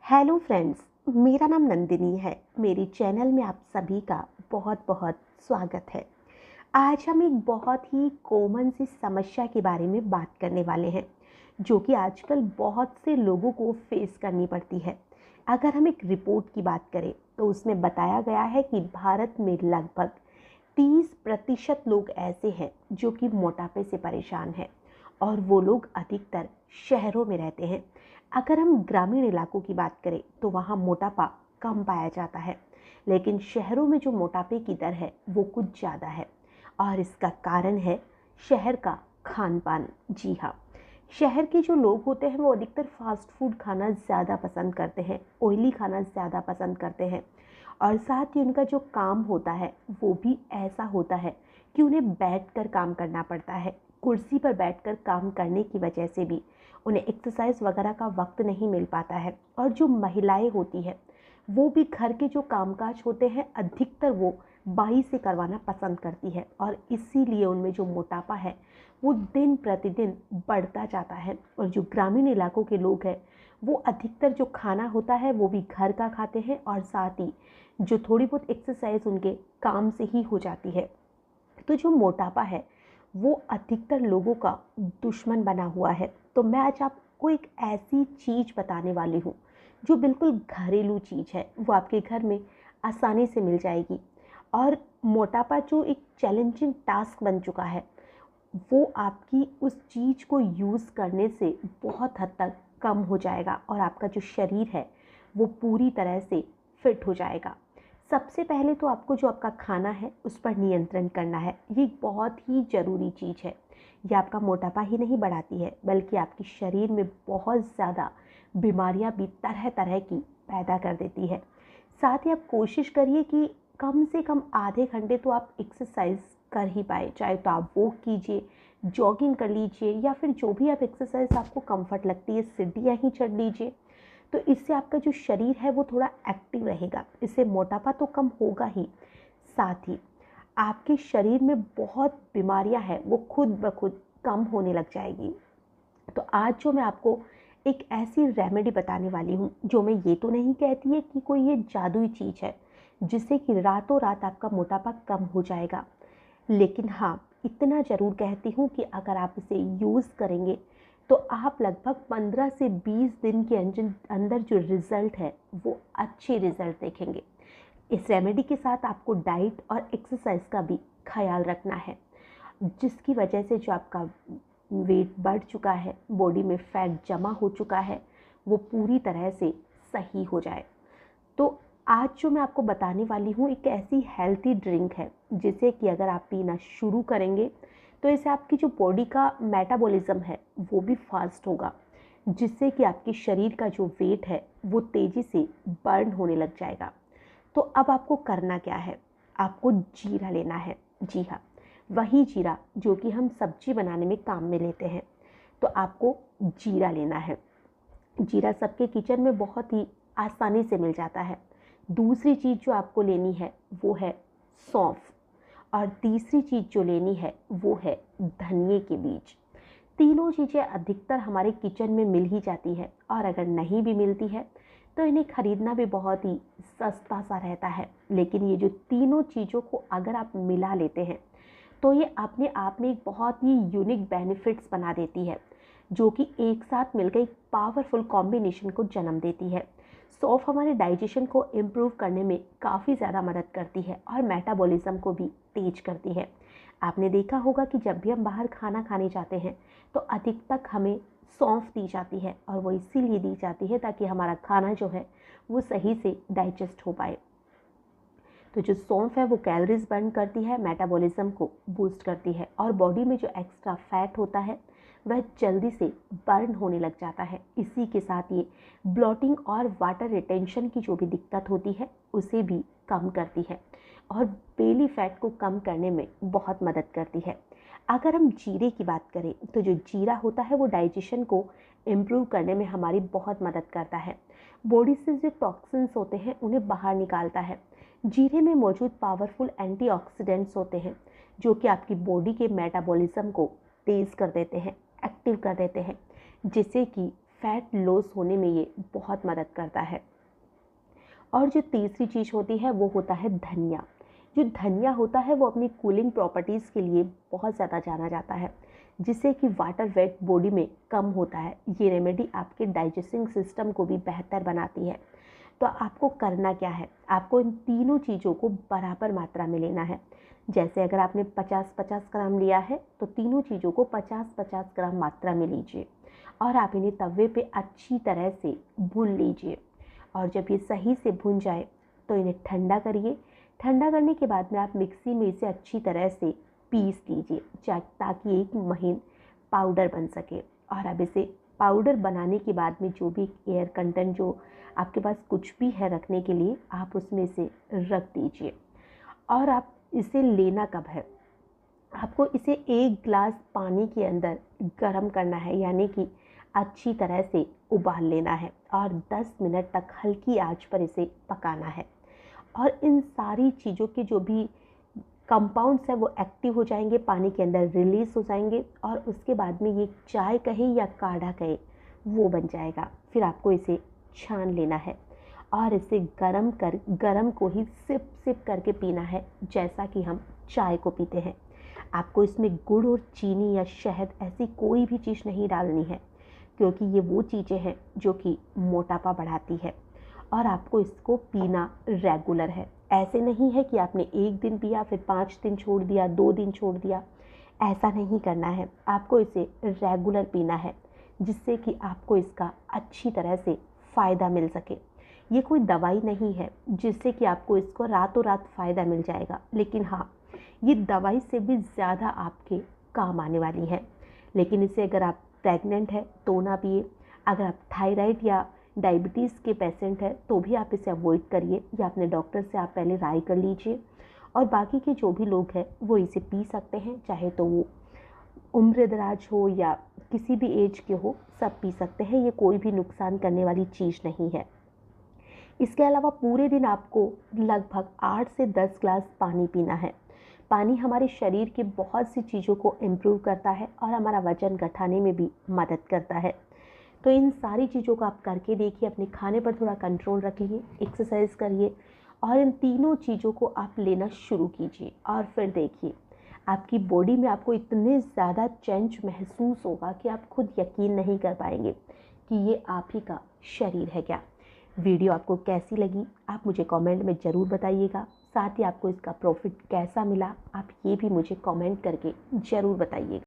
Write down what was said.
Hello friends, मेरा नाम नंदिनी है। मेरे चैनल में आप सभी का बहुत बहुत स्वागत है। आज हम एक बहुत ही कॉमन सी समस्या के बारे में बात करने वाले हैं, जो कि आजकल बहुत से लोगों को फेस करनी पड़ती है। अगर हम एक रिपोर्ट की बात करें तो उसमें बताया गया है कि भारत में लगभग 30% लोग ऐसे हैं जो कि मोटापे से परेशान हैं, और वो लोग अधिकतर शहरों में रहते हैं। अगर हम ग्रामीण इलाकों की बात करें तो वहाँ मोटापा कम पाया जाता है, लेकिन शहरों में जो मोटापे की दर है वो कुछ ज़्यादा है। और इसका कारण है शहर का खान पान। जी हाँ, शहर के जो लोग होते हैं वो अधिकतर फास्ट फूड खाना ज़्यादा पसंद करते हैं, ऑयली खाना ज़्यादा पसंद करते हैं। और साथ ही उनका जो काम होता है वो भी ऐसा होता है कि उन्हें बैठकर काम करना पड़ता है। कुर्सी पर बैठकर काम करने की वजह से भी उन्हें एक्सरसाइज वगैरह का वक्त नहीं मिल पाता है। और जो महिलाएं होती हैं वो भी घर के जो कामकाज होते हैं अधिकतर वो बाई से करवाना पसंद करती है, और इसीलिए उनमें जो मोटापा है वो दिन प्रतिदिन बढ़ता जाता है। और जो ग्रामीण इलाकों के लोग हैं वो अधिकतर जो खाना होता है वो भी घर का खाते हैं, और साथ ही जो थोड़ी बहुत एक्सरसाइज उनके काम से ही हो जाती है। तो जो मोटापा है वो अधिकतर लोगों का दुश्मन बना हुआ है। तो मैं आज आपको एक ऐसी चीज़ बताने वाली हूँ जो बिल्कुल घरेलू चीज़ है, वो आपके घर में आसानी से मिल जाएगी। और मोटापा जो एक चैलेंजिंग टास्क बन चुका है वो आपकी उस चीज़ को यूज़ करने से बहुत हद तक कम हो जाएगा, और आपका जो शरीर है वो पूरी तरह से फिट हो जाएगा। सबसे पहले तो आपको जो आपका खाना है उस पर नियंत्रण करना है। ये एक बहुत ही ज़रूरी चीज़ है। ये आपका मोटापा ही नहीं बढ़ाती है, बल्कि आपके शरीर में बहुत ज़्यादा बीमारियां भी तरह तरह की पैदा कर देती है। साथ ही आप कोशिश करिए कि कम से कम आधे घंटे तो आप एक्सरसाइज कर ही पाए। चाहे तो आप वॉक कीजिए, जॉगिंग कर लीजिए, या फिर जो भी आप एक्सरसाइज आपको कंफर्ट लगती है सीढ़ियाँ ही चढ़ लीजिए। तो इससे आपका जो शरीर है वो थोड़ा एक्टिव रहेगा। इससे मोटापा तो कम होगा ही, साथ ही आपके शरीर में बहुत बीमारियां हैं वो खुद ब खुद कम होने लग जाएगी। तो आज जो मैं आपको एक ऐसी रेमेडी बताने वाली हूँ, जो मैं ये तो नहीं कहती है कि कोई ये जादुई चीज़ है जिससे कि रातों रात आपका मोटापा कम हो जाएगा, लेकिन हाँ, इतना ज़रूर कहती हूँ कि अगर आप इसे यूज़ करेंगे तो आप लगभग 15 से 20 दिन के अंदर जो रिज़ल्ट है वो अच्छे रिज़ल्ट देखेंगे। इस रेमेडी के साथ आपको डाइट और एक्सरसाइज का भी ख्याल रखना है, जिसकी वजह से जो आपका वेट बढ़ चुका है, बॉडी में फैट जमा हो चुका है, वो पूरी तरह से सही हो जाए। तो आज जो मैं आपको बताने वाली हूँ एक ऐसी हेल्थी ड्रिंक है जिसे कि अगर आप पीना शुरू करेंगे तो इससे आपकी जो बॉडी का मेटाबॉलिज्म है वो भी फास्ट होगा, जिससे कि आपके शरीर का जो वेट है वो तेज़ी से बर्न होने लग जाएगा। तो अब आपको करना क्या है, आपको जीरा लेना है। जी हाँ, वही जीरा जो कि हम सब्जी बनाने में काम में लेते हैं। तो आपको जीरा लेना है। जीरा सबके किचन में बहुत ही आसानी से मिल जाता है। दूसरी चीज़ जो आपको लेनी है वो है सौंफ, और तीसरी चीज़ जो लेनी है वो है धनिए के बीज। तीनों चीज़ें अधिकतर हमारे किचन में मिल ही जाती है, और अगर नहीं भी मिलती है तो इन्हें खरीदना भी बहुत ही सस्ता सा रहता है। लेकिन ये जो तीनों चीज़ों को अगर आप मिला लेते हैं तो ये अपने आप में एक बहुत ही यूनिक बेनिफिट्स बना देती है, जो कि एक साथ मिलकर एक पावरफुल कॉम्बिनेशन को जन्म देती है। सौंफ हमारे डाइजेशन को इम्प्रूव करने में काफ़ी ज़्यादा मदद करती है, और मेटाबॉलिज्म को भी तेज करती है। आपने देखा होगा कि जब भी हम बाहर खाना खाने जाते हैं तो अधिक तक हमें सौंफ दी जाती है, और वो इसीलिए दी जाती है ताकि हमारा खाना जो है वो सही से डाइजेस्ट हो पाए। तो जो सौंफ है वो कैलोरीज बर्न करती है, मेटाबॉलिज्म को बूस्ट करती है, और बॉडी में जो एक्स्ट्रा फैट होता है वह जल्दी से बर्न होने लग जाता है। इसी के साथ ये ब्लॉटिंग और वाटर रिटेंशन की जो भी दिक्कत होती है उसे भी कम करती है, और बेली फैट को कम करने में बहुत मदद करती है। अगर हम जीरे की बात करें तो जो जीरा होता है वो डाइजेशन को इम्प्रूव करने में हमारी बहुत मदद करता है। बॉडी से जो टॉक्सिन्स होते हैं उन्हें बाहर निकालता है। जीरे में मौजूद पावरफुल एंटीऑक्सीडेंट्स होते हैं जो कि आपकी बॉडी के मेटाबॉलिज्म को तेज़ कर देते हैं, एक्टिव कर देते हैं, जिससे कि फैट लॉस होने में ये बहुत मदद करता है। और जो तीसरी चीज़ होती है वो होता है धनिया। जो धनिया होता है वो अपनी कूलिंग प्रॉपर्टीज़ के लिए बहुत ज़्यादा जाना जाता है, जिससे कि वाटर वेट बॉडी में कम होता है। ये रेमेडी आपके डाइजेस्टिंग सिस्टम को भी बेहतर बनाती है। तो आपको करना क्या है, आपको इन तीनों चीज़ों को बराबर मात्रा में लेना है। जैसे अगर आपने 50-50 ग्राम लिया है तो तीनों चीज़ों को 50-50 ग्राम मात्रा में लीजिए और आप इन्हें तवे पे अच्छी तरह से भून लीजिए। और जब ये सही से भून जाए तो इन्हें ठंडा करिए। ठंडा करने के बाद में आप मिक्सी में इसे अच्छी तरह से पीस लीजिए ताकि एक महीन पाउडर बन सके। और अब इसे पाउडर बनाने के बाद में जो भी एयर कंटेंट जो आपके पास कुछ भी है रखने के लिए, आप उसमें से रख दीजिए। और आप इसे लेना कब है, आपको इसे 1 गिलास पानी के अंदर गर्म करना है, यानी कि अच्छी तरह से उबाल लेना है और 10 मिनट तक हल्की आंच पर इसे पकाना है। और इन सारी चीज़ों के जो भी कंपाउंड्स है वो एक्टिव हो जाएंगे, पानी के अंदर रिलीज़ हो जाएंगे और उसके बाद में ये चाय कहे या काढ़ा कहे वो बन जाएगा। फिर आपको इसे छान लेना है और इसे गरम को ही सिप सिप करके पीना है, जैसा कि हम चाय को पीते हैं। आपको इसमें गुड़ और चीनी या शहद ऐसी कोई भी चीज़ नहीं डालनी है, क्योंकि ये वो चीज़ें हैं जो कि मोटापा बढ़ाती है। और आपको इसको पीना रेगुलर है। ऐसे नहीं है कि आपने 1 दिन पिया फिर 5 दिन छोड़ दिया, 2 दिन छोड़ दिया, ऐसा नहीं करना है। आपको इसे रेगुलर पीना है, जिससे कि आपको इसका अच्छी तरह से फ़ायदा मिल सके। ये कोई दवाई नहीं है जिससे कि आपको इसको रातों रात फ़ायदा मिल जाएगा, लेकिन हाँ, ये दवाई से भी ज़्यादा आपके काम आने वाली है। लेकिन इसे अगर आप प्रेग्नेंट है तो ना पिए, अगर आप थायराइड या डायबिटीज़ के पेशेंट है तो भी आप इसे अवॉइड करिए, या अपने डॉक्टर से आप पहले राय कर लीजिए। और बाकी के जो भी लोग हैं वो इसे पी सकते हैं, चाहे तो वो उम्र दराज हो या किसी भी एज के हो, सब पी सकते हैं। ये कोई भी नुकसान करने वाली चीज़ नहीं है। इसके अलावा पूरे दिन आपको लगभग 8 से 10 ग्लास पानी पीना है। पानी हमारे शरीर के बहुत सी चीज़ों को इम्प्रूव करता है और हमारा वजन घटाने में भी मदद करता है। तो इन सारी चीज़ों को आप करके देखिए, अपने खाने पर थोड़ा कंट्रोल रखिए, एक्सरसाइज करिए और इन तीनों चीज़ों को आप लेना शुरू कीजिए। और फिर देखिए आपकी बॉडी में आपको इतने ज़्यादा चेंज महसूस होगा कि आप खुद यकीन नहीं कर पाएंगे कि ये आप ही का शरीर है क्या। वीडियो आपको कैसी लगी आप मुझे कमेंट में ज़रूर बताइएगा। साथ ही आपको इसका प्रॉफिट कैसा मिला आप ये भी मुझे कमेंट करके ज़रूर बताइएगा।